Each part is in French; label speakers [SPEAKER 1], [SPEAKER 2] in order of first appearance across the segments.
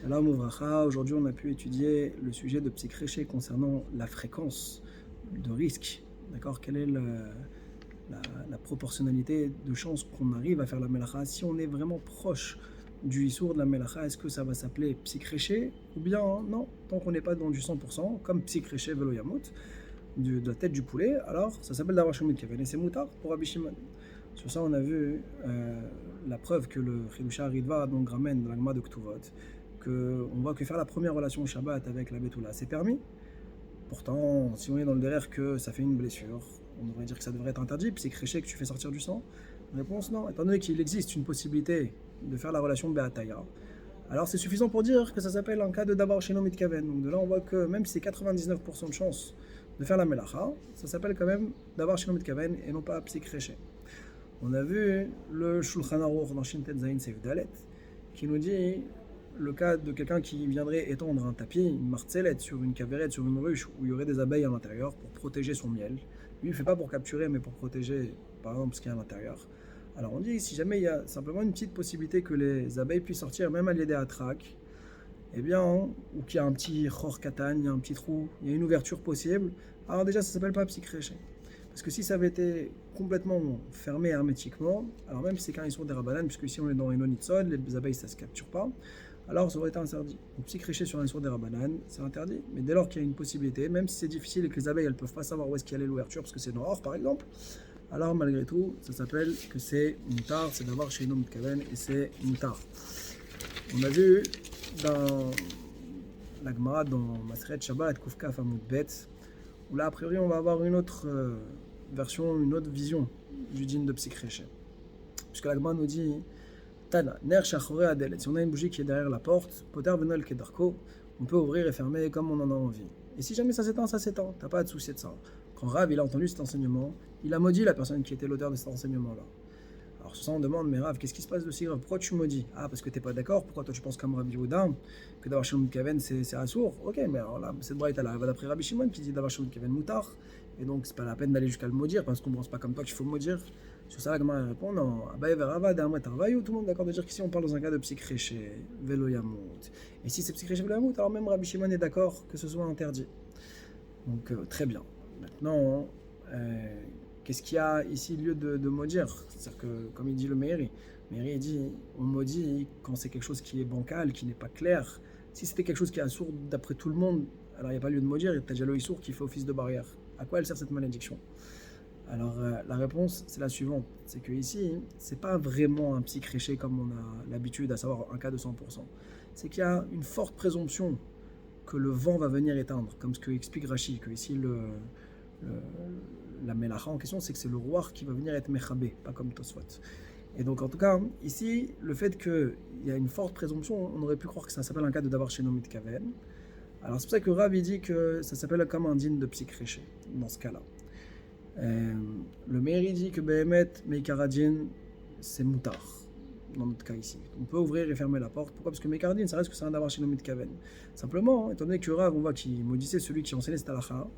[SPEAKER 1] Shalom Ouvracha, aujourd'hui on a pu étudier le sujet de psychréché concernant la fréquence de risque. D'accord? Quelle est la proportionnalité de chances qu'on arrive à faire la melacha? Si on est vraiment proche du issour de la melacha, est-ce que ça va s'appeler psychréché? Ou bien non, tant qu'on n'est pas dans du 100%, comme psychréché velo yamut, de la tête du poulet, alors ça s'appelle d'avoir shomit keven et c'est moutard pour Rabbi Shimon. Sur ça, on a vu la preuve que le Chidusha Ritva donc ramène dans la Gemara de Ktuvot, qu'on voit que faire la première relation au Shabbat avec la Betula, c'est permis. Pourtant, si on est dans le derrière que ça fait une blessure, on devrait dire que ça devrait être interdit, puis c'est créché que tu fais sortir du sang. Réponse non, étant donné qu'il existe une possibilité de faire la relation Beataya, alors c'est suffisant pour dire que ça s'appelle un cas de Dabar Sheno Mitkaven. Donc de là, on voit que même si c'est 99% de chance de faire la Melacha, ça s'appelle quand même Dabar Sheno Mitkaven et non pas Psychréché. On a vu le Shulchan Aruch dans Shintet Zayin Seif Dalet qui nous dit le cas de quelqu'un qui viendrait étendre un tapis, une martzelette sur une caverette, sur une ruche où il y aurait des abeilles à l'intérieur pour protéger son miel. Lui, il ne fait pas pour capturer, mais pour protéger, par exemple, ce qu'il y a à l'intérieur. Alors on dit, si jamais il y a simplement une petite possibilité que les abeilles puissent sortir, même à l'aider à traque, eh bien, ou qu'il y a un petit chor katan, il y a un petit trou, il y a une ouverture possible, alors déjà ça s'appelle pas psychréché. Parce que si ça avait été complètement fermé hermétiquement, alors même si c'est quand ils sont des rabanan, puisque ici on est dans une onitsod, les abeilles ça se capture pas, alors ça aurait été interdit. Donc psychréché sur un sourd des rabanan, c'est interdit, mais dès lors qu'il y a une possibilité, même si c'est difficile et que les abeilles elles peuvent pas savoir où est-ce qu'il y a l'ouverture, parce que c'est noir par exemple, alors malgré tout, ça s'appelle que c'est moutar, c'est d'avoir chez nous mitkaven et c'est moutar. On a vu dans la Gemara, dans Maseret Shabbat, Kufkaf Amud Bet, où là a priori on va avoir une autre version, une autre vision du dîne de psychréché. Puisque la Gemara nous dit Tana, ner shachore adelet. Si on a une bougie qui est derrière la porte, poter venol kedarko, on peut ouvrir et fermer comme on en a envie. Et si jamais ça s'éteint, ça s'éteint. T'as pas à te soucier de ça. Quand Rav il a entendu cet enseignement, il a maudit la personne qui était l'auteur de cet enseignement-là. Alors ça on demande, mais Rav, qu'est-ce qui se passe de si grave? Pourquoi tu maudis? Ah, parce que t'es pas d'accord. Pourquoi toi tu penses comme Rabbi Yehuda que d'avoir Shalom Kaven c'est assour? Ok, mais alors là, cette braïta là, elle va d'après Rabbi Shimon qui dit d'avoir Shalom Kaven moutar. Et donc c'est pas la peine d'aller jusqu'à le maudire parce qu'on pense pas comme toi qu'il faut maudire. Sur ça, la Gemara répond non. Abaye verava d'Amret Arvaïou, tout le monde est d'accord de dire qu'ici on parle dans un cas de psychréché, Velo Yamout. Et si c'est psychréché Velo Yamout, alors même Rabbi Shimon est d'accord que ce soit interdit. Donc très bien. Maintenant, qu'est-ce qu'il y a ici lieu de maudire? C'est-à-dire que, comme il dit le Meiri il dit on maudit quand c'est quelque chose qui est bancal, qui n'est pas clair. Si c'était quelque chose qui est assourd d'après tout le monde, alors il n'y a pas lieu de maudire, il y a déjà le issour qui fait office de barrière. À quoi elle sert cette malédiction? Alors la réponse c'est la suivante, c'est que ici c'est pas vraiment un psychréché comme on a l'habitude à savoir un cas de 100%. C'est qu'il y a une forte présomption que le vent va venir éteindre, comme ce que explique Rashi, que ici la melacha en question c'est que c'est le roi qui va venir être mechabé, pas comme Tosfot. Et donc en tout cas ici le fait qu'il y a une forte présomption, on aurait pu croire que ça s'appelle un cas de davar shenomit kaven. Alors c'est pour ça que Rav il dit que ça s'appelle comme un dîne de psychréché dans ce cas-là. Le Meiri dit que Behemet, Meikaradin, c'est moutard, dans notre cas ici. On peut ouvrir et fermer la porte. Pourquoi? Parce que Meikaradin, ça reste que c'est un d'avoir chez Nomit Kaven. Simplement, étant donné que Rav, on voit qu'il maudissait celui qui enseignait cette halakha,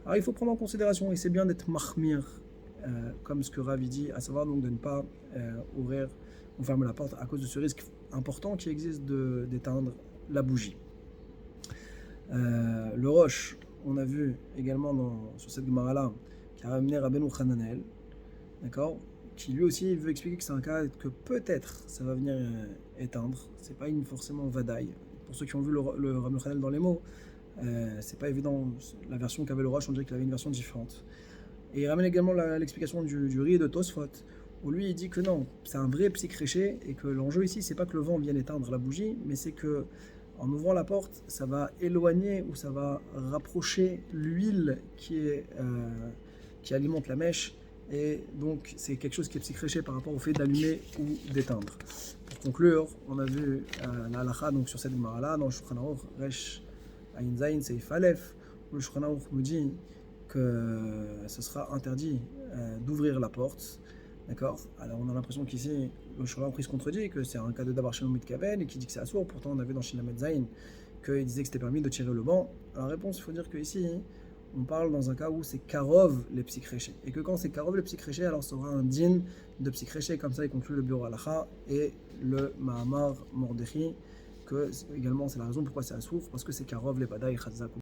[SPEAKER 1] alors il faut prendre en considération, et c'est bien d'être mahmir, comme ce que Rav dit, à savoir donc de ne pas ouvrir ou fermer la porte à cause de ce risque important qui existe d'éteindre la bougie. Le Roche, on a vu également sur cette Gemara-là, qui a ramené Rabbeinu Hananel, d'accord, qui lui aussi veut expliquer que c'est un cas que peut-être ça va venir éteindre. C'est pas forcément vadaï. Pour ceux qui ont vu le Rabbeinu Hananel dans les mots, c'est pas évident. La version qu'avait le Roche, on dirait qu'il avait une version différente. Et il ramène également l'explication du riz de Tosfot, où lui il dit que non, c'est un vrai psychréché et que l'enjeu ici c'est pas que le vent vienne éteindre la bougie, mais c'est que en ouvrant la porte, ça va éloigner ou ça va rapprocher l'huile qui alimente la mèche, et donc c'est quelque chose qui est psychréché par rapport au fait d'allumer ou d'éteindre. Pour conclure, on a vu la halakha donc sur cette gemara-là, dans le Shulchan Aruch, Resh Ayin Zayin Seif Aleph, où le Shulchan Aruch nous dit que ce sera interdit d'ouvrir la porte. D'accord. Alors on a l'impression qu'ici, le Shulchan Aruch se contredit, que c'est un cas de Davar Shenomit Kaven et qui dit que c'est assourd. Pourtant on avait dans Shilamet Zayin qu'il disait que c'était permis de tirer le banc. Alors la réponse, il faut dire qu'ici, on parle dans un cas où c'est Karov les psychréchés. Et que quand c'est Karov les psychréchés, alors ça aura un din de psychréché. Comme ça, il conclut le bureau halakha et le Mahamar Mordechi que également c'est la raison pourquoi c'est assouf, parce que c'est karov les badaï chazak.